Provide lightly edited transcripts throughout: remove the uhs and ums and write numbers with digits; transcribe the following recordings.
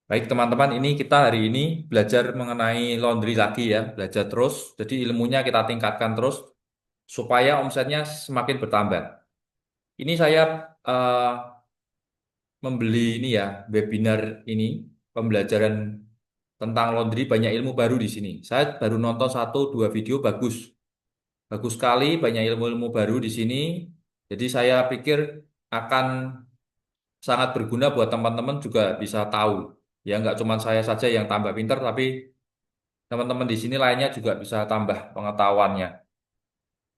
Baik teman-teman, ini kita hari ini belajar mengenai laundry lagi ya, belajar terus. Jadi ilmunya kita tingkatkan terus supaya omsetnya semakin bertambah. Ini saya eh, membeli ini ya, webinar ini, pembelajaran tentang laundry, banyak ilmu baru di sini. Saya baru nonton satu dua video bagus, bagus sekali, banyak ilmu-ilmu baru di sini. Jadi saya pikir akan sangat berguna buat teman-teman juga bisa tahu. Ya nggak cuma saya saja yang tambah pinter, tapi teman-teman di sini lainnya juga bisa tambah pengetahuannya.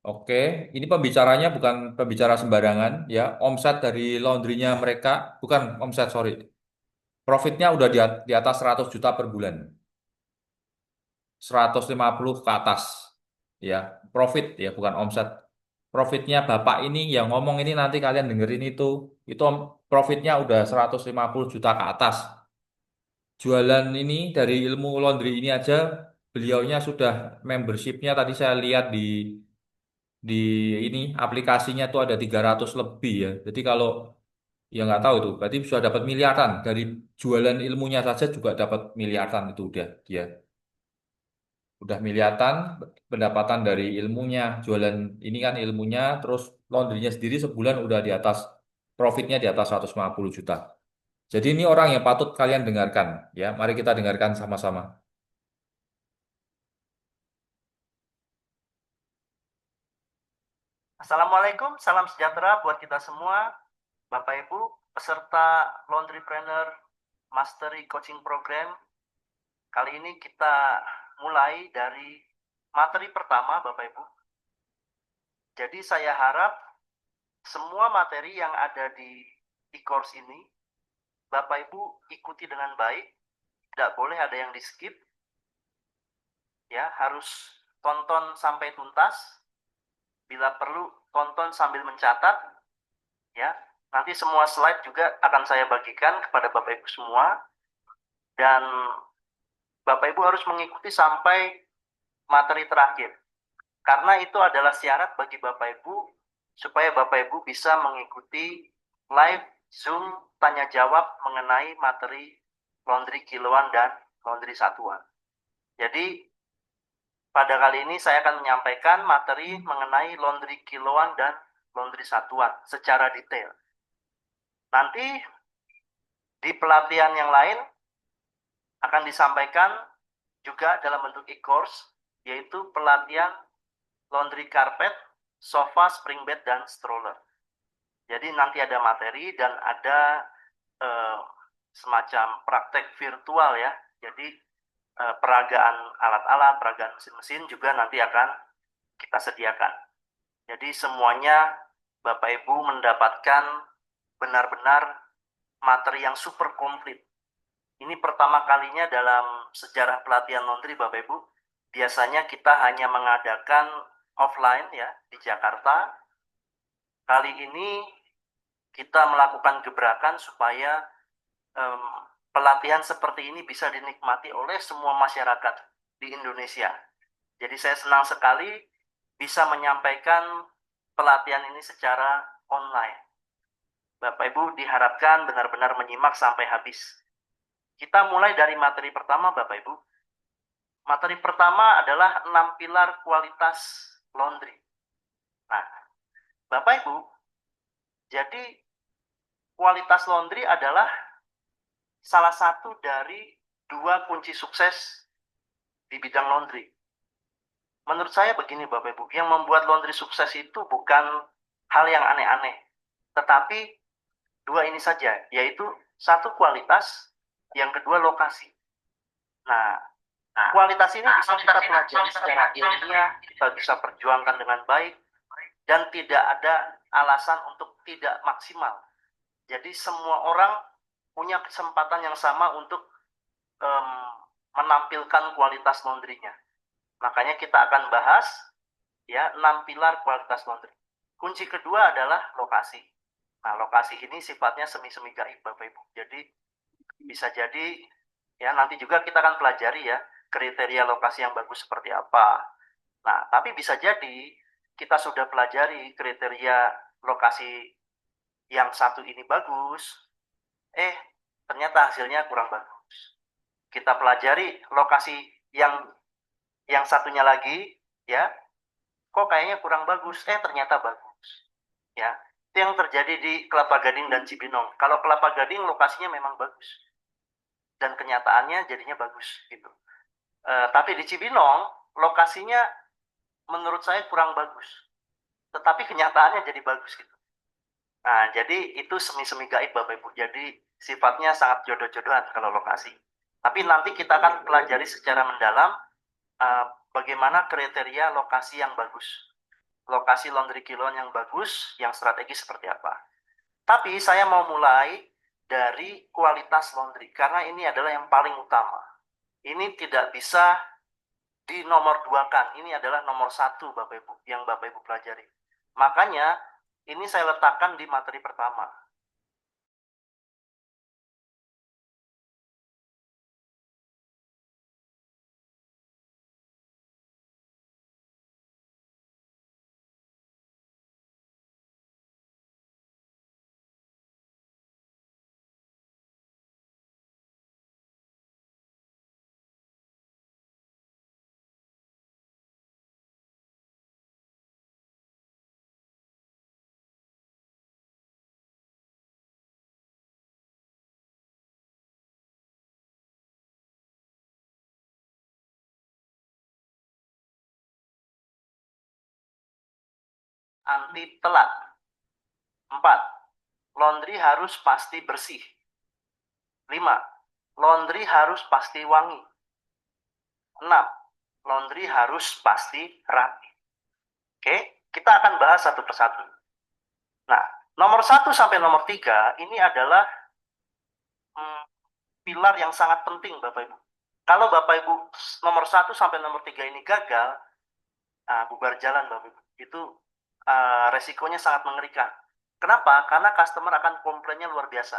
Oke, ini pembicaranya bukan pembicara sembarangan ya. Omset dari laundrynya mereka, bukan omset, sorry. Profitnya udah di atas 100 juta per bulan. 150 ke atas. Ya, profit ya, bukan omset. Profitnya Bapak ini yang ngomong ini nanti kalian dengerin itu profitnya udah 150 juta ke atas. Jualan ini dari ilmu laundry ini aja beliaunya sudah membershipnya tadi saya lihat di ini aplikasinya tuh ada 300 lebih ya. Jadi kalau ya nggak tahu itu berarti sudah dapat miliaran dari jualan ilmunya saja juga dapat miliaran itu udah dia udah miliaran pendapatan dari ilmunya jualan ini kan ilmunya terus laundrynya sendiri sebulan udah di atas profitnya di atas 150 juta. Jadi ini orang yang patut kalian dengarkan ya. Mari kita dengarkan sama-sama. Assalamualaikum, salam sejahtera buat kita semua, Bapak Ibu, peserta Laundrypreneur Mastery Coaching Program. Kali ini kita mulai dari materi pertama, Bapak Ibu. Jadi saya harap semua materi yang ada di e-course ini, Bapak Ibu ikuti dengan baik, tidak boleh ada yang di-skip, ya, harus tonton sampai tuntas, bila perlu tonton sambil mencatat, ya. Nanti semua slide juga akan saya bagikan kepada Bapak Ibu semua, dan Bapak Ibu harus mengikuti sampai materi terakhir. Karena itu adalah syarat bagi Bapak Ibu supaya Bapak Ibu bisa mengikuti live Zoom tanya jawab mengenai materi laundry kiloan dan laundry satuan. Jadi pada kali ini saya akan menyampaikan materi mengenai laundry kiloan dan laundry satuan secara detail. Nanti di pelatihan yang lain akan disampaikan juga dalam bentuk e-course, yaitu pelatihan laundry carpet, sofa, spring bed, dan stroller. Jadi nanti ada materi dan ada eh, semacam praktek virtual ya. Jadi peragaan alat-alat, peragaan mesin-mesin juga nanti akan kita sediakan. Jadi semuanya Bapak Ibu mendapatkan benar-benar materi yang super komplit. Ini pertama kalinya dalam sejarah pelatihan laundry Bapak Ibu. Biasanya kita hanya mengadakan offline ya di Jakarta. Kali ini kita melakukan gebrakan supaya um, pelatihan seperti ini bisa dinikmati oleh semua masyarakat di Indonesia. Jadi saya senang sekali bisa menyampaikan pelatihan ini secara online. Bapak Ibu diharapkan benar-benar menyimak sampai habis. Kita mulai dari materi pertama Bapak Ibu. Materi pertama adalah 6 pilar kualitas laundry. Nah, Bapak Ibu, jadi kualitas laundry adalah salah satu dari dua kunci sukses di bidang laundry. Menurut saya begini Bapak Ibu, yang membuat laundry sukses itu bukan hal yang aneh-aneh, tetapi dua ini saja, yaitu satu kualitas, yang kedua lokasi. Nah, kualitas ini bisa kita pelajari secara ilmiah, kita bisa perjuangkan dengan baik, dan tidak ada alasan untuk tidak maksimal. Jadi semua orang punya kesempatan yang sama untuk um, menampilkan kualitas laundrynya. Makanya kita akan bahas ya 6 pilar kualitas laundry. Kunci kedua adalah lokasi. Nah, lokasi ini sifatnya semi-semi gaib Bapak Ibu. Jadi bisa jadi ya nanti juga kita akan pelajari ya kriteria lokasi yang bagus seperti apa. Nah, tapi bisa jadi kita sudah pelajari kriteria lokasi yang satu ini bagus, ternyata hasilnya kurang bagus. kita pelajari lokasi yang satunya lagi, ya, kok kayaknya kurang bagus, ternyata bagus, ya. Itu yang terjadi di Kelapa Gading dan Cibinong. Kalau Kelapa Gading lokasinya memang bagus dan kenyataannya jadinya bagus gitu. Tapi di Cibinong lokasinya menurut saya kurang bagus, tetapi kenyataannya jadi bagus gitu. Nah, jadi itu semi-semi gaib Bapak Ibu. Jadi sifatnya sangat jodoh-jodohan kalau lokasi. Tapi nanti kita akan pelajari secara mendalam uh, bagaimana kriteria lokasi yang bagus. Lokasi laundry kiloan yang bagus, yang strategis seperti apa. Tapi saya mau mulai dari kualitas laundry, karena ini adalah yang paling utama. Ini tidak bisa dinomor duakan. Ini adalah nomor satu Bapak Ibu, yang Bapak Ibu pelajari. Makanya ini saya letakkan di materi pertama. Anti telat. 4. Laundry harus pasti bersih. 5. Laundry harus pasti wangi. 6. Laundry harus pasti rapi. Oke, kita akan bahas satu persatu. Nah, nomor 1 sampai nomor 3 ini adalah pilar yang sangat penting Bapak Ibu. Kalau Bapak Ibu nomor 1 sampai nomor 3 ini gagal, bubar jalan Bapak Ibu. Itu resikonya sangat mengerikan. Kenapa? Karena customer akan komplainnya luar biasa.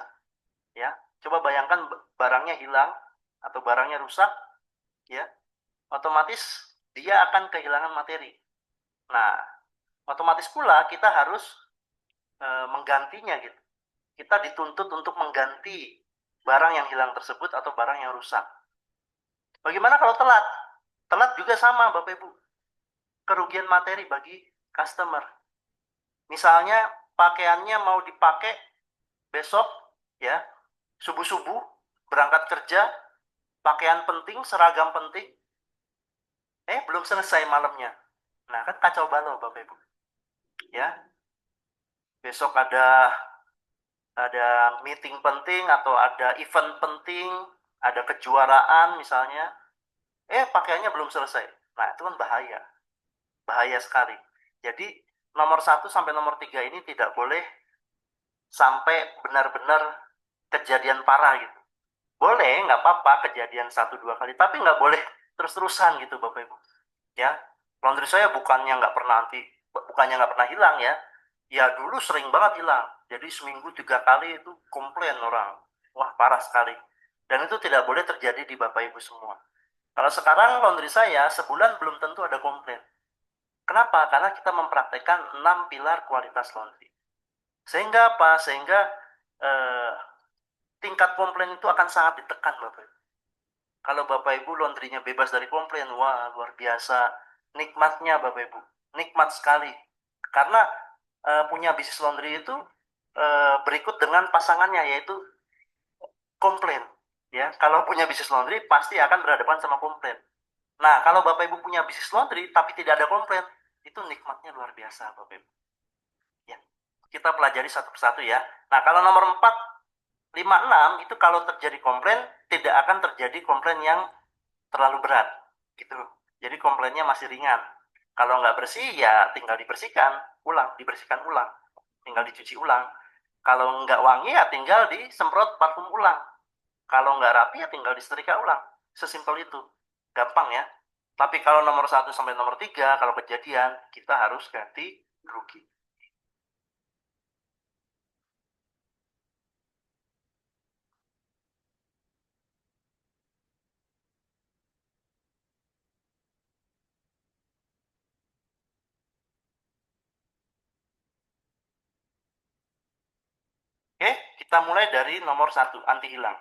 Ya, coba bayangkan barangnya hilang atau barangnya rusak, ya, otomatis dia akan kehilangan materi. Nah, otomatis pula kita harus menggantinya gitu. Kita dituntut untuk mengganti barang yang hilang tersebut atau barang yang rusak. Bagaimana kalau telat? Telat juga sama Bapak Ibu. Kerugian materi bagi customer. Misalnya pakaiannya mau dipakai besok, ya, subuh-subuh berangkat kerja, pakaian penting, seragam penting, belum selesai malamnya. Nah, kan kacau balau Bapak Ibu. Ya, besok ada meeting penting atau ada event penting, ada kejuaraan misalnya, pakaiannya belum selesai. Nah, itu kan bahaya. Bahaya sekali. Jadi, nomor 1 sampai nomor 3 ini tidak boleh sampai benar-benar kejadian parah gitu. Boleh, nggak apa-apa kejadian 1-2 kali, tapi nggak boleh terus-terusan gitu Bapak Ibu. Ya, laundry saya bukannya nggak pernah hilang ya. Ya dulu sering banget hilang. Jadi seminggu 3 kali itu komplain orang. Wah parah sekali. Dan itu tidak boleh terjadi di Bapak Ibu semua. Kalau sekarang laundry saya sebulan belum tentu ada komplain. Kenapa? Karena kita mempraktekkan 6 pilar kualitas laundry. Sehingga apa? Sehingga eh, tingkat komplain itu akan sangat ditekan Bapak Ibu. Kalau Bapak Ibu laundrynya bebas dari komplain, wah luar biasa nikmatnya Bapak Ibu. Nikmat sekali. Karena punya bisnis laundry itu berikut dengan pasangannya yaitu komplain. Ya, kalau punya bisnis laundry pasti akan berhadapan sama komplain. Nah, kalau Bapak Ibu punya bisnis laundry tapi tidak ada komplain, itu nikmatnya luar biasa Bapak Ibu. Ya. Kita pelajari satu persatu ya. Nah, kalau nomor 4, 5, 6 itu kalau terjadi komplain tidak akan terjadi komplain yang terlalu berat gitu. Jadi komplainnya masih ringan. Kalau nggak bersih ya tinggal dibersihkan ulang, tinggal dicuci ulang. Kalau nggak wangi ya tinggal disemprot parfum ulang. Kalau nggak rapi ya tinggal disetrika ulang. Sesimpel itu. Gampang ya. Tapi kalau nomor 1 sampai nomor 3 kalau kejadian kita harus ganti rugi. Oke, kita mulai dari nomor 1, anti hilang.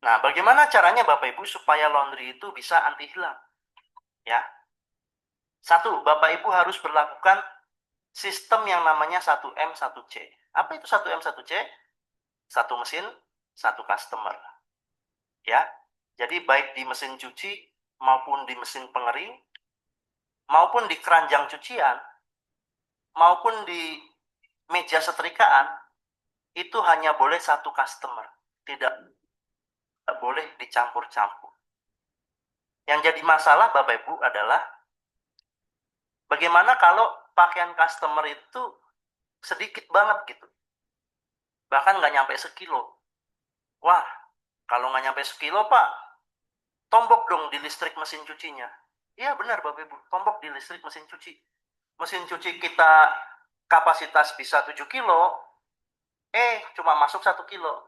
Nah, bagaimana caranya Bapak Ibu supaya laundry itu bisa anti hilang? Ya, satu, Bapak Ibu harus berlakukan sistem yang namanya 1M 1C. Apa itu 1M 1C? Satu mesin, satu customer. Ya, jadi baik di mesin cuci maupun di mesin pengering, maupun di keranjang cucian, maupun di meja setrikaan, itu hanya boleh satu customer. Tidak boleh dicampur-campur. Yang jadi masalah Bapak Ibu adalah bagaimana kalau pakaian customer itu sedikit banget gitu. Bahkan nggak nyampe sekilo. Wah, kalau nggak nyampe sekilo Pak, tombok dong di listrik mesin cucinya. Iya benar Bapak Ibu, tombok di listrik mesin cuci. Mesin cuci kita kapasitas bisa 7 kilo, cuma masuk 1 kilo.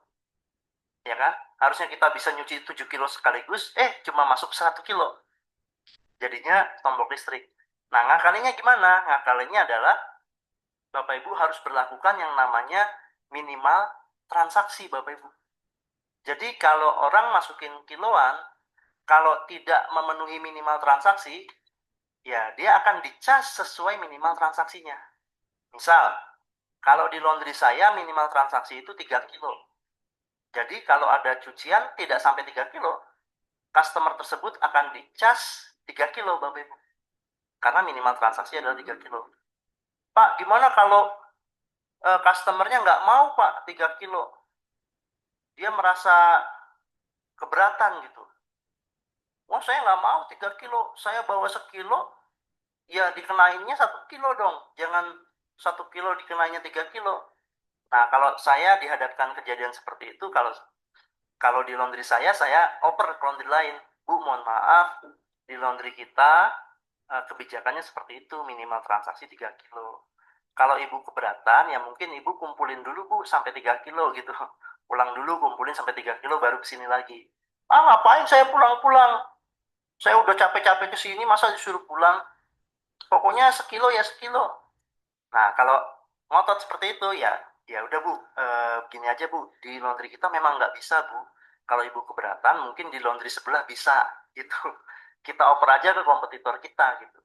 Ya kan? Harusnya kita bisa nyuci 7 kilo sekaligus, cuma masuk 1 kilo. Jadinya tombok listrik. Nah, ngakalinya gimana? Ngakalinya adalah Bapak Ibu harus berlakukan yang namanya minimal transaksi Bapak Ibu. Jadi kalau orang masukin kiloan, kalau tidak memenuhi minimal transaksi, ya dia akan dicas sesuai minimal transaksinya. Misal, kalau di laundry saya minimal transaksi itu 3 kilo. Jadi kalau ada cucian tidak sampai 3 kilo, customer tersebut akan dicas 3 kilo Bapak Ibu. Karena minimal transaksi adalah 3 kilo. Pak, gimana kalau customernya nggak mau Pak 3 kilo? Dia merasa keberatan gitu. Wah saya nggak mau 3 kilo, saya bawa sekilo, ya dikenainnya 1 kilo dong. Jangan 1 kilo dikenainnya 3 kilo. Nah kalau saya dihadapkan kejadian seperti itu, kalau di laundry saya oper ke laundry lain. Bu mohon maaf, di laundry kita kebijakannya seperti itu, minimal transaksi 3 kilo. Kalau ibu keberatan, ya mungkin ibu kumpulin dulu bu sampai 3 kilo gitu. Pulang dulu kumpulin sampai 3 kilo baru kesini lagi. Ah ngapain saya pulang-pulang? Saya udah capek-capek kesini masa disuruh pulang? Pokoknya sekilo ya sekilo. Nah kalau ngotot seperti itu ya ya udah bu, gini aja bu, di laundry kita memang nggak bisa bu. Kalau ibu keberatan mungkin di laundry sebelah bisa gitu. Kita oper aja ke kompetitor kita gitu.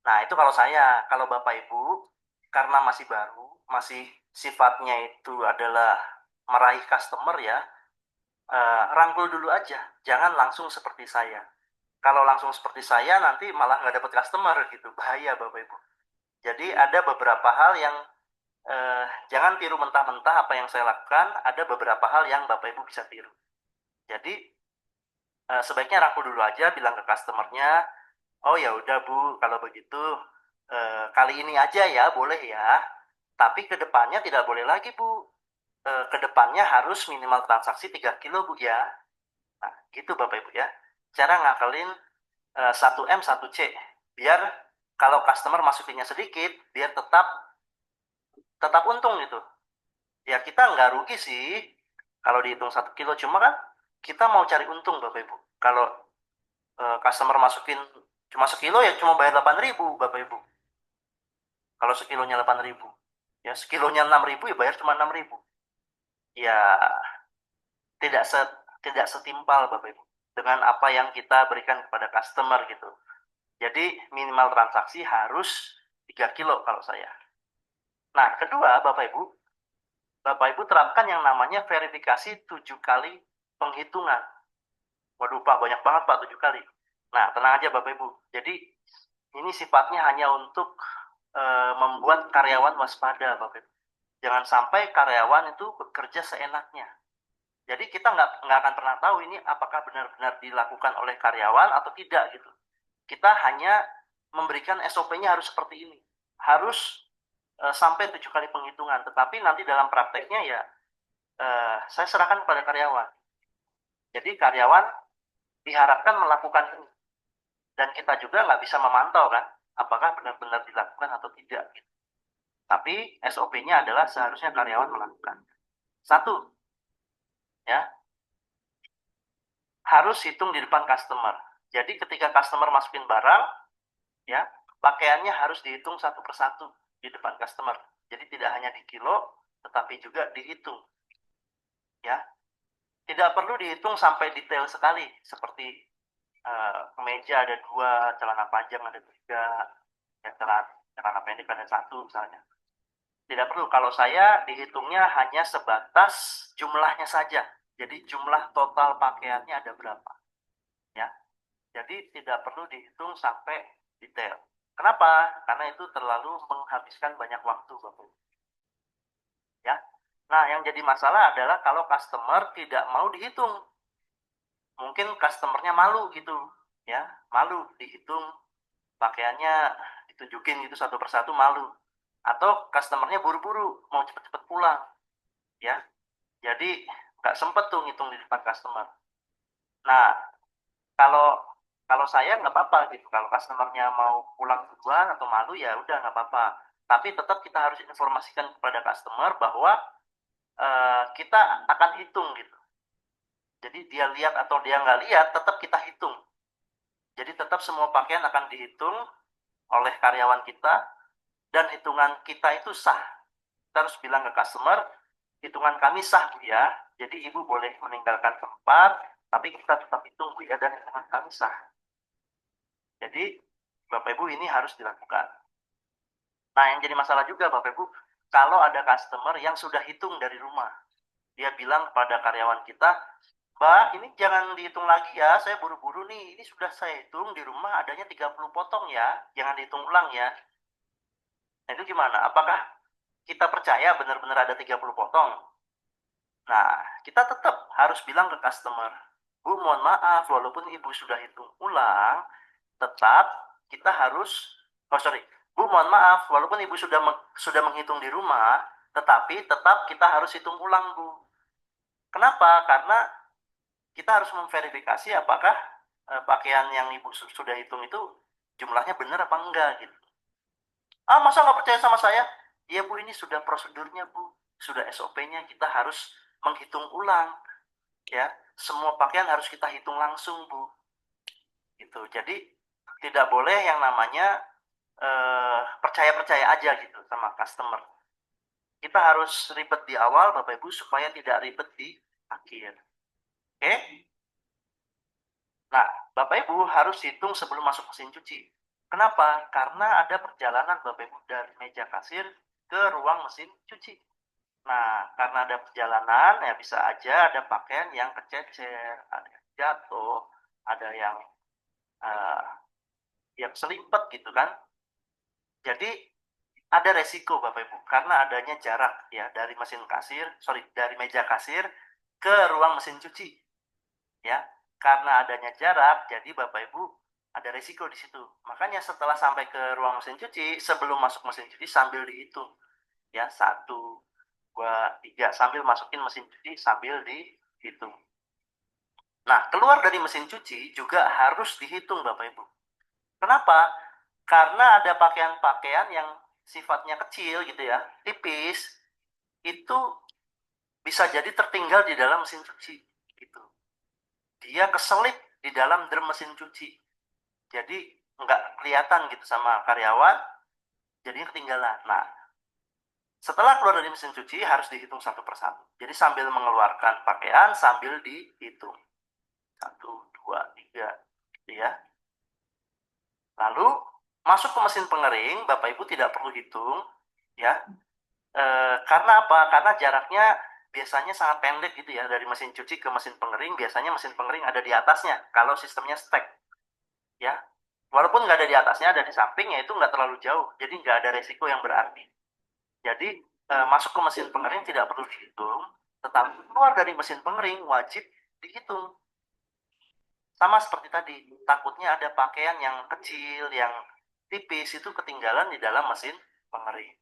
Nah, itu kalau saya. Kalau Bapak Ibu, karena masih baru, masih sifatnya itu adalah meraih customer ya, rangkul dulu aja. Jangan langsung seperti saya. Kalau langsung seperti saya, nanti malah nggak dapat customer gitu. Bahaya Bapak Ibu. Jadi ada beberapa hal yang jangan tiru mentah-mentah apa yang saya lakukan. Ada beberapa hal yang Bapak Ibu bisa tiru. Jadi sebaiknya rangkul dulu aja, bilang ke customernya, oh ya udah Bu, kalau begitu kali ini aja ya, boleh ya. Tapi kedepannya tidak boleh lagi Bu. Kedepannya harus minimal transaksi 3 kilo Bu ya. Nah, gitu Bapak Ibu ya. Cara ngakalin 1M 1C. Biar kalau customer masukinnya sedikit, biar tetap tetap untung gitu. Ya kita nggak rugi sih kalau dihitung 1 kilo. Cuma kan kita mau cari untung Bapak Ibu. Kalau customer masukin cuma sekilo ya cuma bayar 8.000 Bapak Ibu. Kalau sekilonya 8.000. Ya sekilonya 6.000 ya bayar cuma 6.000. Ya tidak tidak setimpal Bapak Ibu dengan apa yang kita berikan kepada customer gitu. Jadi minimal transaksi harus 3 kilo kalau saya. Nah, kedua Bapak Ibu terapkan yang namanya verifikasi 7 kali penghitungan. Waduh Pak, banyak banget Pak 7 kali. Nah, tenang aja Bapak Ibu. Jadi ini sifatnya hanya untuk membuat karyawan waspada Bapak Ibu. Jangan sampai karyawan itu bekerja seenaknya. Jadi kita nggak akan pernah tahu ini apakah benar-benar dilakukan oleh karyawan atau tidak gitu. Kita hanya memberikan SOP-nya harus seperti ini. Harus sampai 7 kali penghitungan. Tetapi nanti dalam prakteknya ya saya serahkan kepada karyawan. Jadi karyawan diharapkan melakukan ini. Dan kita juga nggak bisa memantau kan apakah benar-benar dilakukan atau tidak. Gitu. Tapi SOP-nya adalah seharusnya karyawan melakukan. Satu, ya harus hitung di depan customer. Jadi ketika customer masukin barang, ya pakaiannya harus dihitung satu persatu di depan customer. Jadi tidak hanya di kilo, tetapi juga dihitung. Ya, tidak perlu dihitung sampai detail sekali, seperti kemeja ada 2, celana panjang ada 3, ya, celana pendek ada 1 misalnya. Tidak perlu. Kalau saya dihitungnya hanya sebatas jumlahnya saja. Jadi jumlah total pakaiannya ada berapa, ya. Jadi tidak perlu dihitung sampai detail. Kenapa? Karena itu terlalu menghabiskan banyak waktu, Bapak. Ya. Nah, yang jadi masalah adalah kalau customer tidak mau dihitung. Mungkin customernya malu gitu, ya, malu dihitung pakaiannya, ditunjukin gitu satu persatu, malu. Atau customernya buru-buru mau cepet-cepet pulang, ya. Jadi nggak sempet tuh ngitung di depan customer. Nah, kalau kalau saya nggak apa-apa gitu. Kalau customernya mau pulang duluan atau malu, ya udah nggak apa-apa. Tapi tetap kita harus informasikan kepada customer bahwa kita akan hitung gitu. Jadi dia lihat atau dia nggak lihat, tetap kita hitung. Jadi tetap semua pakaian akan dihitung oleh karyawan kita, dan hitungan kita itu sah. Kita harus bilang ke customer, hitungan kami sah Bu ya, jadi Ibu boleh meninggalkan tempat, tapi kita tetap hitung Bu ya, dan hitungan kami sah. Jadi Bapak Ibu ini harus dilakukan. Nah, yang jadi masalah juga Bapak Ibu, kalau ada customer yang sudah hitung dari rumah, dia bilang pada karyawan kita, Mbak, ini jangan dihitung lagi ya, saya buru-buru nih, ini sudah saya hitung di rumah adanya 30 potong ya, jangan dihitung ulang ya. Nah, itu gimana? Apakah kita percaya benar-benar ada 30 potong? Nah, kita tetap harus bilang ke customer, Bu, mohon maaf, walaupun Ibu sudah hitung ulang, tetap kita harus, Bu, mohon maaf, walaupun Ibu sudah menghitung di rumah, tetapi tetap kita harus hitung ulang, Bu. Kenapa? Karena kita harus memverifikasi apakah pakaian yang Ibu sudah hitung itu jumlahnya benar apa enggak gitu. Ah, masa nggak percaya sama saya? Iya Bu, ini sudah prosedurnya Bu, sudah SOP-nya, kita harus menghitung ulang, ya. Semua pakaian harus kita hitung langsung Bu, gitu. Jadi tidak boleh yang namanya percaya-percaya aja gitu sama customer. Kita harus ribet di awal Bapak Ibu supaya tidak ribet di akhir. Oke? Nah, Bapak Ibu harus hitung sebelum masuk mesin cuci. Kenapa? Karena ada perjalanan Bapak Ibu dari meja kasir ke ruang mesin cuci. Nah, karena ada perjalanan, ya bisa aja ada pakaian yang kececer, ada yang jatuh, ada yang selimpet gitu kan. Jadi ada resiko Bapak Ibu karena adanya jarak ya dari dari meja kasir ke ruang mesin cuci. Ya, karena adanya jarak, jadi Bapak Ibu ada resiko di situ. Makanya setelah sampai ke ruang mesin cuci, sebelum masuk mesin cuci sambil dihitung. Ya, 1, 2, 3, sambil masukin mesin cuci sambil dihitung. Nah, keluar dari mesin cuci juga harus dihitung Bapak Ibu. Kenapa? Karena ada pakaian-pakaian yang sifatnya kecil gitu ya, tipis, itu bisa jadi tertinggal di dalam mesin cuci gitu. Dia keselip di dalam drum mesin cuci. Jadi nggak kelihatan gitu sama karyawan, jadinya ketinggalan. Nah, setelah keluar dari mesin cuci harus dihitung satu persatu. Jadi sambil mengeluarkan pakaian sambil dihitung. 1, 2, 3, gitu ya. Lalu masuk ke mesin pengering, Bapak Ibu tidak perlu hitung, ya. Karena apa? Karena jaraknya biasanya sangat pendek gitu ya, dari mesin cuci ke mesin pengering. Biasanya mesin pengering ada di atasnya kalau sistemnya stack, ya. Walaupun nggak ada di atasnya, ada di sampingnya, itu nggak terlalu jauh, jadi nggak ada resiko yang berarti. Jadi masuk ke mesin pengering tidak perlu dihitung, tetapi keluar dari mesin pengering wajib dihitung. Sama seperti tadi, takutnya ada pakaian yang kecil, yang tipis itu ketinggalan di dalam mesin pengering.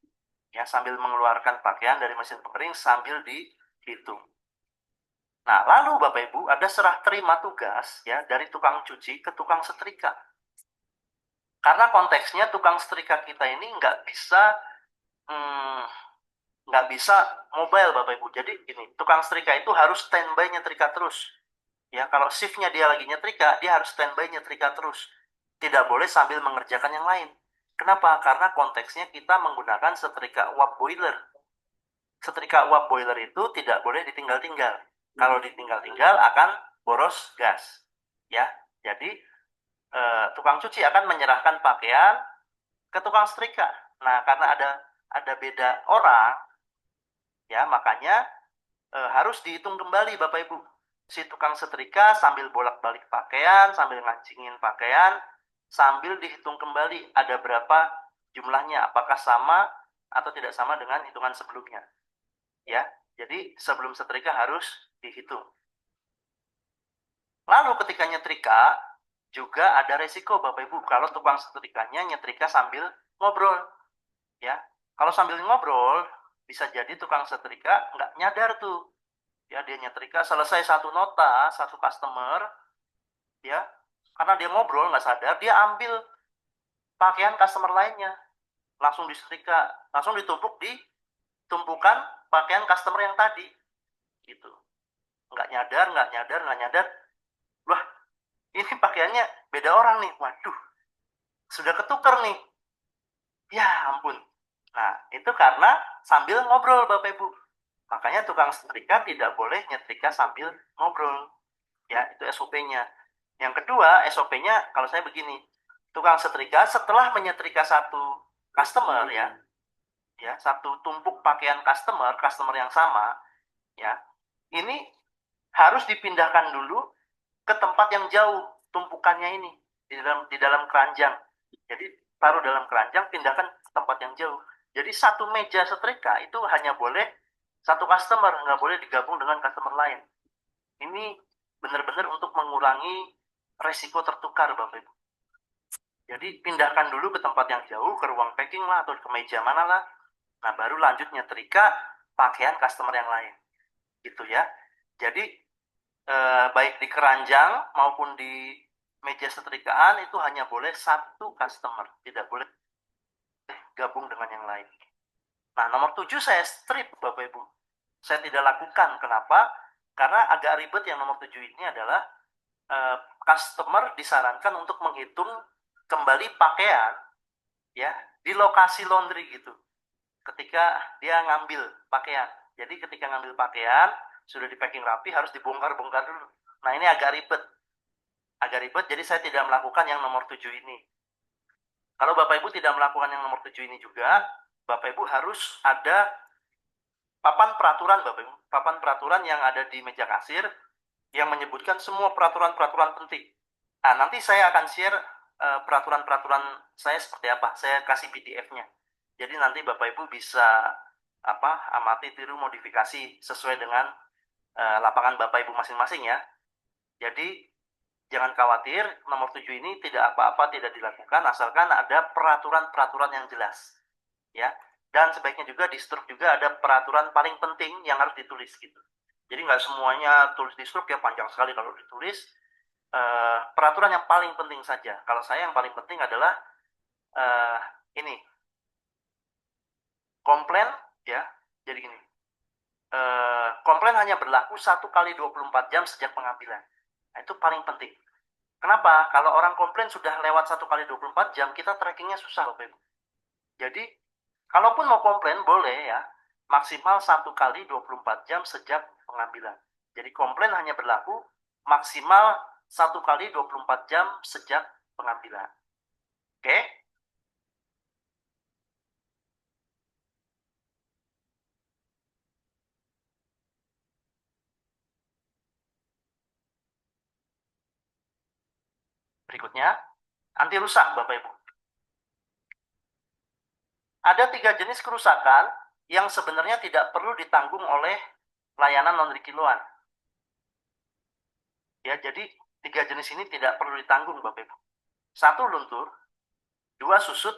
Ya, sambil mengeluarkan pakaian dari mesin pengering sambil dihitung. Nah, lalu Bapak Ibu ada serah terima tugas ya dari tukang cuci ke tukang setrika. Karena konteksnya tukang setrika kita ini hmm, nggak bisa mobile Bapak Ibu. Jadi gini, tukang setrika itu harus standby nyetrika terus. Ya, kalau shiftnya dia lagi nyetrika, dia harus standby nyetrika terus. Tidak boleh sambil mengerjakan yang lain. Kenapa? Karena konteksnya kita menggunakan setrika uap boiler. Setrika uap boiler itu tidak boleh ditinggal-tinggal. Kalau ditinggal-tinggal akan boros gas. Ya, jadi tukang cuci akan menyerahkan pakaian ke tukang setrika. Nah, karena ada beda orang, ya makanya harus dihitung kembali Bapak Ibu. Si tukang setrika sambil bolak-balik pakaian, sambil ngancingin pakaian, sambil dihitung kembali ada berapa jumlahnya, apakah sama atau tidak sama dengan hitungan sebelumnya. Ya, jadi sebelum setrika harus dihitung. Lalu ketika nyetrika juga ada resiko Bapak Ibu kalau tukang setrikanya nyetrika sambil ngobrol. Ya, kalau sambil ngobrol bisa jadi tukang setrika nggak nyadar tuh. Ya, dia nyetrika selesai satu nota, satu customer, ya, karena dia ngobrol nggak sadar, dia ambil pakaian customer lainnya, langsung disetrika, langsung ditumpuk di tumpukan pakaian customer yang tadi, gitu. Nggak nyadar, nggak nyadar, nggak nyadar. Wah, ini pakaiannya beda orang nih. Waduh, sudah ketukar nih. Ya ampun. Nah, itu karena sambil ngobrol Bapak Ibu. Makanya tukang setrika tidak boleh nyetrika sambil ngobrol. Ya, itu SOP-nya. Yang kedua, SOP-nya kalau saya begini. Tukang setrika setelah menyetrika satu customer ya, satu tumpuk pakaian customer yang sama, ya. Ini harus dipindahkan dulu ke tempat yang jauh tumpukannya ini di dalam keranjang. Jadi taruh dalam keranjang, pindahkan ke tempat yang jauh. Jadi satu meja setrika itu hanya boleh satu customer, nggak boleh digabung dengan customer lain. Ini benar-benar untuk mengurangi resiko tertukar Bapak Ibu. Jadi pindahkan dulu ke tempat yang jauh, ke ruang packing lah atau ke meja mana lah. Nah baru lanjut nyetrika pakaian customer yang lain. Gitu ya. Jadi baik di keranjang maupun di meja setrikaan itu hanya boleh satu customer, tidak boleh gabung dengan yang lain. Nah, nomor 7 saya strip Bapak Ibu. Saya tidak lakukan. Kenapa? Karena agak ribet yang nomor 7 ini adalah customer disarankan untuk menghitung kembali pakaian ya di lokasi laundry gitu. Ketika dia ngambil pakaian. Jadi ketika ngambil pakaian sudah di packing rapi harus dibongkar-bongkar dulu. Nah, ini agak ribet. Agak ribet, jadi saya tidak melakukan yang nomor 7 ini. Kalau Bapak Ibu tidak melakukan yang nomor 7 ini juga, Bapak Ibu harus ada papan peraturan Bapak Ibu. Papan peraturan yang ada di meja kasir yang menyebutkan semua peraturan-peraturan penting. Nah, nanti saya akan share peraturan-peraturan saya seperti apa. Saya kasih PDF-nya. Jadi nanti Bapak Ibu bisa amati, tiru, modifikasi sesuai dengan lapangan Bapak Ibu masing-masing ya. Jadi jangan khawatir, nomor 7 ini tidak apa-apa tidak dilakukan asalkan ada peraturan-peraturan yang jelas. Ya. Dan sebaiknya juga di struk juga ada peraturan paling penting yang harus ditulis gitu. Jadi nggak semuanya tulis di struk ya, panjang sekali kalau ditulis. Peraturan yang paling penting saja. Kalau saya yang paling penting adalah ini. Komplain ya. Jadi gini. Komplain hanya berlaku 1 kali 24 jam sejak pengambilan. Nah, itu paling penting. Kenapa? Kalau orang komplain sudah lewat 1 kali 24 jam, kita trackingnya susah Bapak Ibu. Jadi, kalaupun mau komplain boleh ya, maksimal 1 kali 24 jam sejak pengambilan. Jadi komplain hanya berlaku maksimal 1 kali 24 jam sejak pengambilan. Oke? Berikutnya, anti rusak Bapak Ibu. Ada 3 jenis kerusakan yang sebenarnya tidak perlu ditanggung oleh layanan laundry kiloan. Ya, jadi 3 jenis ini tidak perlu ditanggung Bapak Ibu. 1 luntur, 2 susut,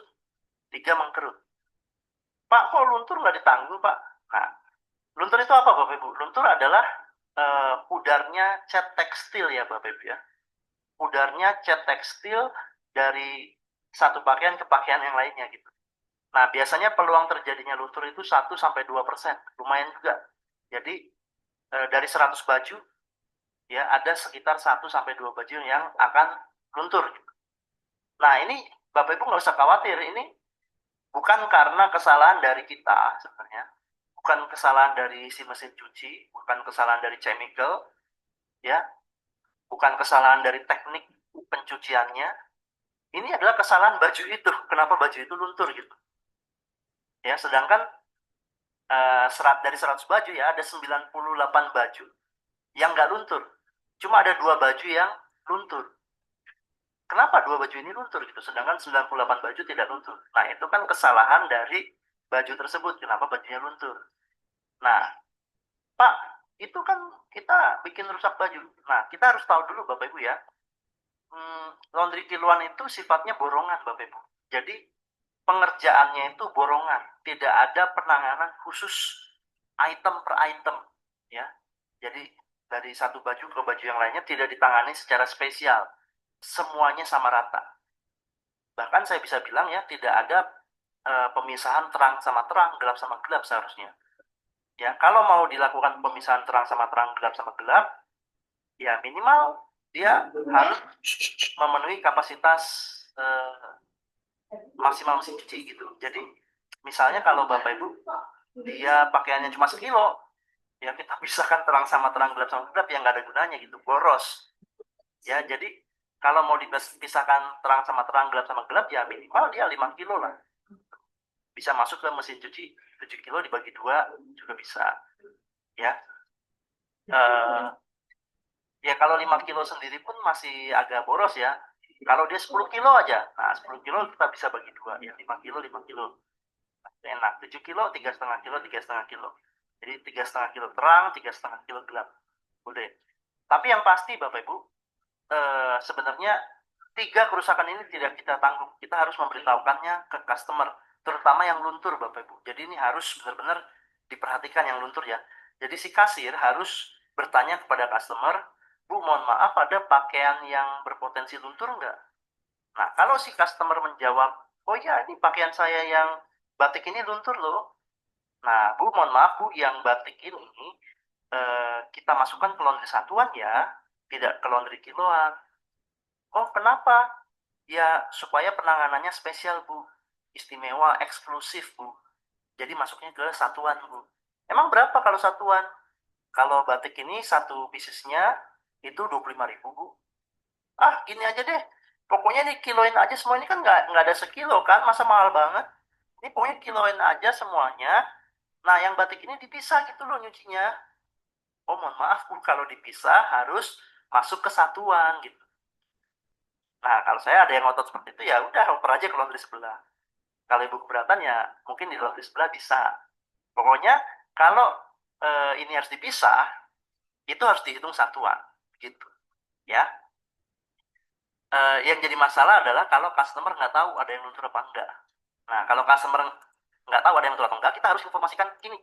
3 mengkerut. Pak, kok luntur nggak ditanggung, Pak? Nah, luntur itu apa, Bapak Ibu? Luntur adalah pudarnya cat tekstil ya, Bapak Ibu ya. Pudarnya cat tekstil dari satu pakaian ke pakaian yang lainnya gitu. Nah, biasanya peluang terjadinya luntur itu 1-2%. Lumayan juga. Jadi, dari 100 baju, ya ada sekitar 1-2 baju yang akan luntur. Nah, ini Bapak Ibu nggak usah khawatir. Ini bukan karena kesalahan dari kita sebenarnya. bukan kesalahan dari si mesin cuci, bukan kesalahan dari chemical, ya, bukan kesalahan dari teknik pencuciannya. Ini adalah kesalahan baju itu. Kenapa baju itu luntur gitu? Ya, sedangkan dari 100 baju ya ada 98 baju yang nggak luntur. Cuma ada 2 baju yang luntur. Kenapa 2 baju ini luntur gitu? Sedangkan 98 baju tidak luntur. Nah, itu kan kesalahan dari baju tersebut. Kenapa bajunya luntur? Nah, Pak, itu kan kita bikin rusak baju. Nah, kita harus tahu dulu Bapak Ibu ya. Laundry kiloan itu sifatnya borongan Bapak Ibu. Jadi pengerjaannya itu borongan, tidak ada penanganan khusus item per item, ya. Jadi dari satu baju ke baju yang lainnya tidak ditangani secara spesial, semuanya sama rata. Bahkan saya bisa bilang ya tidak ada pemisahan terang sama terang, gelap sama gelap seharusnya. Ya, kalau mau dilakukan pemisahan terang sama terang, gelap sama gelap, ya minimal dia harus memenuhi kapasitas maksimal mesin cuci gitu. Jadi misalnya kalau Bapak Ibu dia pakaiannya cuma sekilo, ya kita pisahkan terang sama terang, gelap sama gelap, yang nggak ada gunanya gitu, boros. Ya, jadi kalau mau dipisahkan terang sama terang, gelap sama gelap, ya minimal dia 5 kilo lah. Bisa masuk ke mesin cuci 7 kilo dibagi 2 juga bisa. Ya, ya kalau 5 kilo sendiri pun masih agak boros ya. Kalau dia 10 kilo aja, nah 10 kilo kita bisa bagi 2, ya 5 kilo, 5 kilo. Enak, 7 kilo, 3,5 kilo, 3,5 kilo. Jadi 3,5 kilo terang, 3,5 kilo gelap. Boleh. Tapi yang pasti Bapak Ibu, sebenarnya 3 kerusakan ini tidak kita tanggung. Kita harus memberitahukannya ke customer, terutama yang luntur Bapak Ibu. Jadi ini harus benar-benar diperhatikan yang luntur ya. Jadi si kasir harus bertanya kepada customer, Bu, mohon maaf, ada pakaian yang berpotensi luntur enggak? Nah, kalau si customer menjawab, oh ya, ini pakaian saya yang batik ini luntur loh. Nah, Bu, mohon maaf Bu, yang batik ini kita masukkan ke laundry satuan ya, tidak ke laundry kiloan. Oh, kenapa? Ya, supaya penanganannya spesial Bu, istimewa, eksklusif Bu. Jadi masuknya ke satuan Bu. Emang berapa kalau satuan? Kalau batik ini satu piecesnya itu 25.000 Bu. Ah, gini aja deh. Pokoknya nih kiloin aja semua, ini kan nggak ada sekilo kan, masa mahal banget. Ini pokoknya kiloin aja semuanya. Nah, yang batik ini dipisah gitu loh nyucinya. Oh, mohon maaf Bu, kalau dipisah harus masuk ke satuan gitu. Nah, kalau saya ada yang ngotot seperti itu ya udah oper aja ke laundry sebelah. Kalau Ibu keberatan ya mungkin di laundry sebelah bisa. Pokoknya kalau ini harus dipisah, itu harus dihitung satuan gitu. Ya. Yang jadi masalah adalah kalau customer nggak tahu ada yang luntur apa enggak. Nah, kalau customer nggak tahu ada yang luntur atau enggak, kita harus informasikan gini,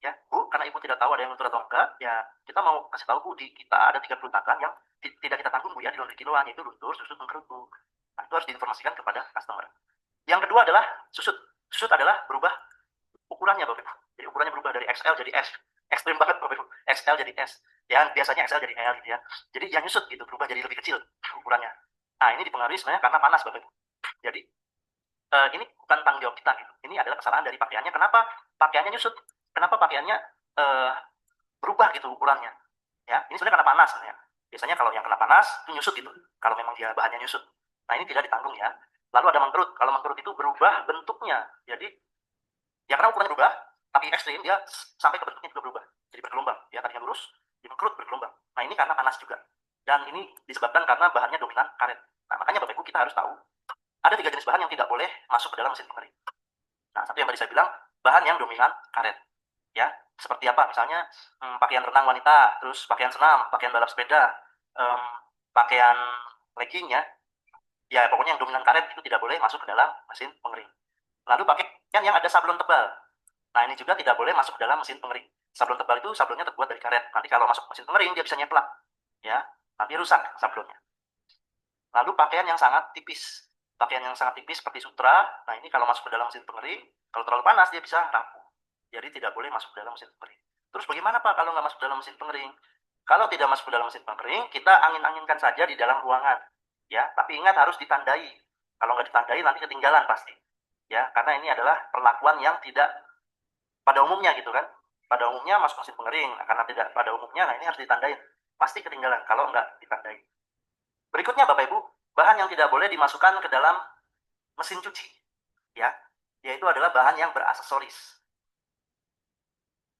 ya Bu, karena Ibu tidak tahu ada yang luntur atau enggak, ya kita mau kasih tahu Bu, di kita ada 3 keretakan yang tidak kita tanggung Bu ya di laundry kiloan, yaitu luntur, susut, mengkerut Bu. Nah, itu harus diinformasikan kepada customer. Yang kedua adalah susut. Susut adalah berubah ukurannya Bapak Ibu. Jadi ukurannya berubah dari XL jadi S. Ekstrim banget Bapak Ibu. XL jadi S. Yang biasanya XL jadi L gitu ya. Jadi yang nyusut gitu, berubah jadi lebih kecil ukurannya. Nah, ini dipengaruhi sebenarnya karena panas Bapak Ibu. Jadi ini bukan tanggung jawab kita gitu. Ini adalah kesalahan dari pakaiannya. Kenapa pakaiannya nyusut? Kenapa pakaiannya berubah gitu ukurannya? Ya, ini sebenarnya karena panas sebenarnya. Biasanya kalau yang kena panas itu nyusut gitu. Kalau memang dia bahannya nyusut. Nah, ini tidak ditanggung ya. Lalu ada mengkerut. Kalau mengkerut itu berubah bentuknya. Jadi ya karena ukurannya berubah, tapi ekstrim dia sampai ke bentuknya juga berubah. Jadi bergelombang. Ya tadinya lurus, dia mengkerut bergelombang. Nah, ini karena panas juga. Dan ini disebabkan karena bahannya dominan karet. Nah, makanya Bapak Ibu kita harus tahu ada 3 jenis bahan yang tidak boleh masuk ke dalam mesin pengering. Nah, satu yang tadi saya bilang, bahan yang dominan karet. Ya, seperti apa? Misalnya pakaian renang wanita, terus pakaian senam, pakaian balap sepeda, pakaian legging ya. Ya, pokoknya yang dominan karet itu tidak boleh masuk ke dalam mesin pengering. Lalu pakaian yang ada sablon tebal. Nah, ini juga tidak boleh masuk ke dalam mesin pengering. Sablon tebal itu sablonnya terbuat dari karet. Nanti kalau masuk mesin pengering dia bisa nyeplak. Ya, nanti rusak sablonnya. Lalu pakaian yang sangat tipis. Pakaian yang sangat tipis seperti sutra. Nah, ini kalau masuk ke dalam mesin pengering, kalau terlalu panas dia bisa rapuh. Jadi tidak boleh masuk ke dalam mesin pengering. Terus bagaimana Pak kalau nggak masuk ke dalam mesin pengering? Kalau tidak masuk ke dalam mesin pengering, kita angin-anginkan saja di dalam ruangan. Ya, tapi ingat harus ditandai. Kalau nggak ditandai nanti ketinggalan pasti. Ya, karena ini adalah perlakuan yang tidak pada umumnya gitu kan. Pada umumnya masuk mesin pengering. Nah, karena tidak pada umumnya, nah ini harus ditandain. Pasti ketinggalan kalau nggak ditandain. Berikutnya Bapak Ibu, bahan yang tidak boleh dimasukkan ke dalam mesin cuci, ya, yaitu adalah bahan yang beraksesoris.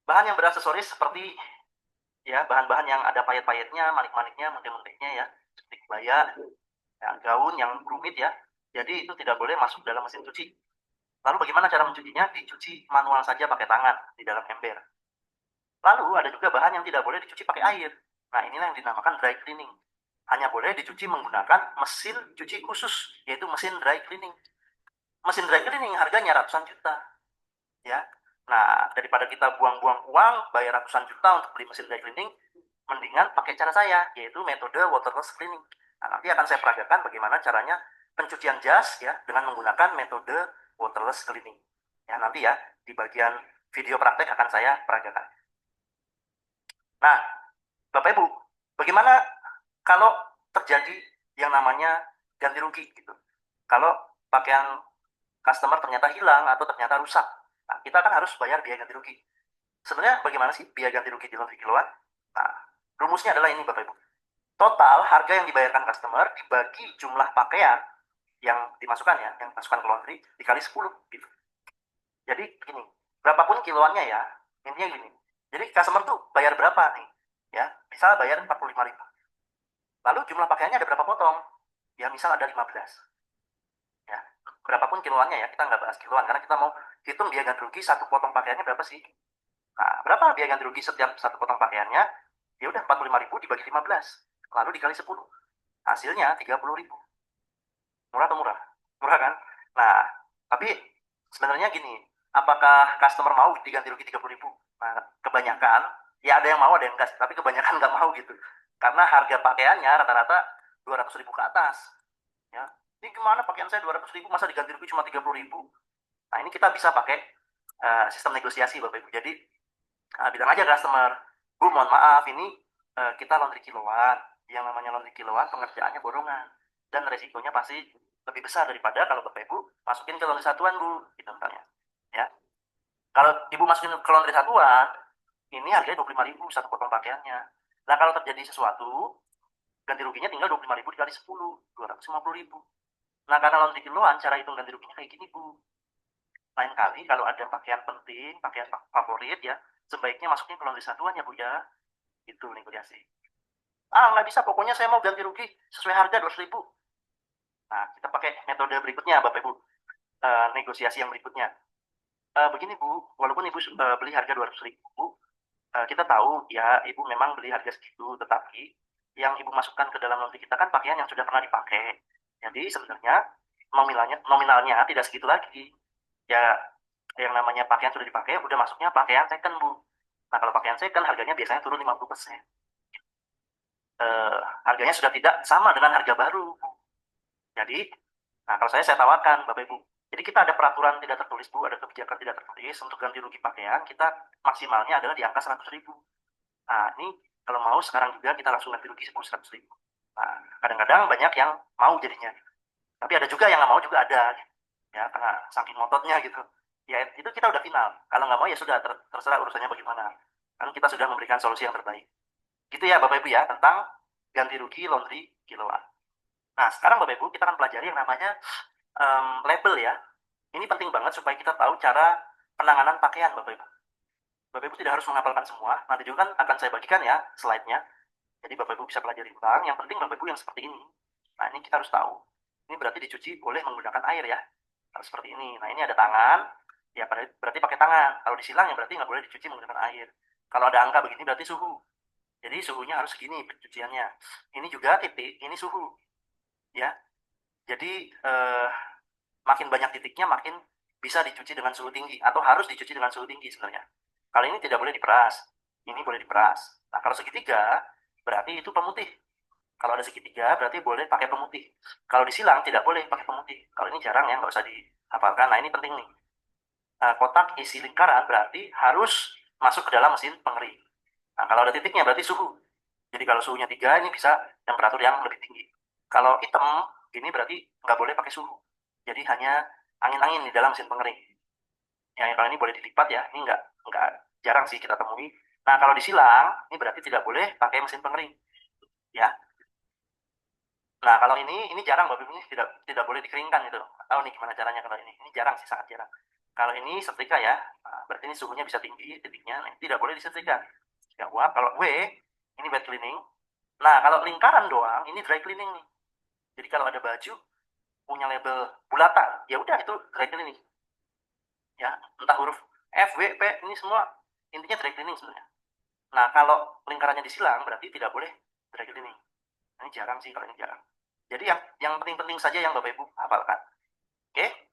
Bahan yang beraksesoris seperti ya bahan-bahan yang ada payet-payetnya, manik-maniknya, mentik-mentiknya ya, seperti kebaya, ya, gaun yang rumit ya. Jadi itu tidak boleh masuk dalam mesin cuci. Lalu bagaimana cara mencucinya? Dicuci manual saja pakai tangan di dalam ember. Lalu ada juga bahan yang tidak boleh dicuci pakai air. Nah, inilah yang dinamakan dry cleaning. Hanya boleh dicuci menggunakan mesin cuci khusus, yaitu mesin dry cleaning. Mesin dry cleaning harganya ratusan juta, ya. Nah, daripada kita buang-buang uang, bayar ratusan juta untuk beli mesin dry cleaning, mendingan pakai cara saya, yaitu metode waterless cleaning. Nah, nanti akan saya peragakan bagaimana caranya pencucian jas ya dengan menggunakan metode waterless cleaning. Ya, nanti ya di bagian video praktek akan saya peragakan. Nah, Bapak Ibu, bagaimana kalau terjadi yang namanya ganti rugi gitu? Kalau pakaian customer ternyata hilang atau ternyata rusak, nah, kita kan harus bayar biaya ganti rugi. Sebenarnya bagaimana sih biaya ganti rugi di laundry kiloan? Nah, rumusnya adalah ini Bapak Ibu. Total harga yang dibayarkan customer dibagi jumlah pakaian yang dimasukkan ya, yang dimasukkan ke laundry dikali 10 gitu. Jadi gini, berapapun kiloannya ya, intinya gini. Jadi customer tuh bayar berapa nih? Ya, misal bayar 45.000. Lalu jumlah pakaiannya ada berapa potong? Ya, misal ada 15. Ya, berapapun kiloannya ya, kita nggak bahas kiloan karena kita mau hitung biaya ganti rugi satu potong pakaiannya berapa sih? Nah, berapa biaya ganti rugi setiap satu potong pakaiannya? Ya udah 45.000 dibagi 15, lalu dikali 10. Hasilnya 30.000. Murah atau murah? Murah kan? Nah, tapi sebenarnya gini, apakah customer mau diganti rugi 30.000? Nah, kebanyakan, ya ada yang mau, ada yang enggak, tapi kebanyakan nggak mau gitu. Karena harga pakaiannya rata-rata 200.000 ke atas. Ya, ini gimana pakaian saya 200.000, masa diganti rugi cuma 30.000? Nah, ini kita bisa pakai sistem negosiasi Bapak Ibu. Jadi, bilang aja ke customer, Bu, mohon maaf, ini kita laundry kiloan. Yang namanya laundry kiloan, pengerjaannya borongan. Dan resikonya pasti lebih besar daripada kalau Bapak Ibu masukin ke laundry satuan, Bu. Gitu misalnya. Ya. Kalau Ibu masukin ke laundry satuan, ini harganya 25.000 satu potong pakaiannya. Nah, kalau terjadi sesuatu, ganti ruginya tinggal 25.000 dikali 10, 250.000. Nah, karena laundry kiloan, cara hitung ganti ruginya kayak gini, Bu. Lain kali kalau ada pakaian penting, pakaian favorit ya, sebaiknya masukin ke laundry satuan ya Bu ya. Itu negosiasi. Ah, nggak bisa, pokoknya saya mau ganti rugi sesuai harga 200.000. Nah, kita pakai metode berikutnya Bapak Ibu. Negosiasi yang berikutnya. Begini Bu, walaupun Ibu beli harga 200.000, kita tahu ya Ibu memang beli harga segitu, tetapi yang Ibu masukkan ke dalam laundry kita kan pakaian yang sudah pernah dipakai. Jadi sebenarnya nominalnya tidak segitu lagi. Ya, yang namanya pakaian sudah dipakai, udah masuknya pakaian second Bu. Nah, kalau pakaian second harganya biasanya turun 50%. Harganya sudah tidak sama dengan harga baru. Jadi, nah kalau saya tawarkan Bapak Ibu. Jadi kita ada peraturan tidak tertulis Bu, ada kebijakan tidak tertulis untuk ganti rugi pakaian, kita maksimalnya adalah di angka 100.000. Nah ini kalau mau sekarang juga kita langsung ganti rugi 100.000. Nah kadang-kadang banyak yang mau jadinya. Tapi ada juga yang nggak mau juga ada. Ya karena saking ngototnya gitu. Ya itu kita udah final. Kalau nggak mau ya sudah terserah urusannya bagaimana. Kan kita sudah memberikan solusi yang terbaik. Gitu ya Bapak Ibu ya tentang ganti rugi laundry kiloan. Nah, sekarang Bapak Ibu kita akan pelajari yang namanya label ya. Ini penting banget supaya kita tahu cara penanganan pakaian Bapak Ibu. Bapak Ibu tidak harus menghafalkan semua. Nanti juga kan akan saya bagikan ya slide-nya. Jadi Bapak Ibu bisa pelajari ulang. Yang penting Bapak Ibu yang seperti ini. Nah, ini kita harus tahu. Ini berarti dicuci boleh menggunakan air ya. Kalau seperti ini. Nah, ini ada tangan. Ya, berarti pakai tangan. Kalau disilang ya berarti nggak boleh dicuci menggunakan air. Kalau ada angka begini berarti suhu. Jadi suhunya harus segini pencuciannya. Ini juga titik, ini suhu. Ya, jadi makin banyak titiknya makin bisa dicuci dengan suhu tinggi atau harus dicuci dengan suhu tinggi sebenarnya. Kalau ini tidak boleh diperas, ini boleh diperas. Nah kalau segitiga berarti itu pemutih. Kalau ada segitiga berarti boleh pakai pemutih. Kalau disilang tidak boleh pakai pemutih. Kalau ini jarang ya, nggak usah dihafalkan. Nah ini penting nih. Kotak isi lingkaran berarti harus masuk ke dalam mesin pengering. Nah kalau ada titiknya berarti suhu. Jadi kalau suhunya 3 ini bisa temperatur yang lebih tinggi. Kalau hitam ini berarti nggak boleh pakai suhu. Jadi hanya angin-angin di dalam mesin pengering. Ya, kalau ini boleh dilipat ya, ini enggak jarang sih kita temui. Nah, kalau disilang, ini berarti tidak boleh pakai mesin pengering, ya. Nah, kalau ini jarang Bapak Ibu, ini tidak boleh dikeringkan gitu. Tahu nih gimana caranya kalau ini? Ini jarang sih, sangat jarang. Kalau ini setrika ya, nah, berarti ini suhunya bisa tinggi titiknya, nah, tidak boleh disetrika. Ya, kalau W, ini wet cleaning. Nah, kalau lingkaran doang, ini dry cleaning nih. Jadi kalau ada baju punya label bulatan, ya udah itu dry cleaning. Ya, entah huruf F, W, P, ini semua intinya dry cleaning sebenarnya. Nah, kalau lingkarannya disilang berarti tidak boleh dry cleaning. Ini jarang sih kalau ini jarang. Jadi yang penting-penting saja yang Bapak Ibu hafalkan. Oke?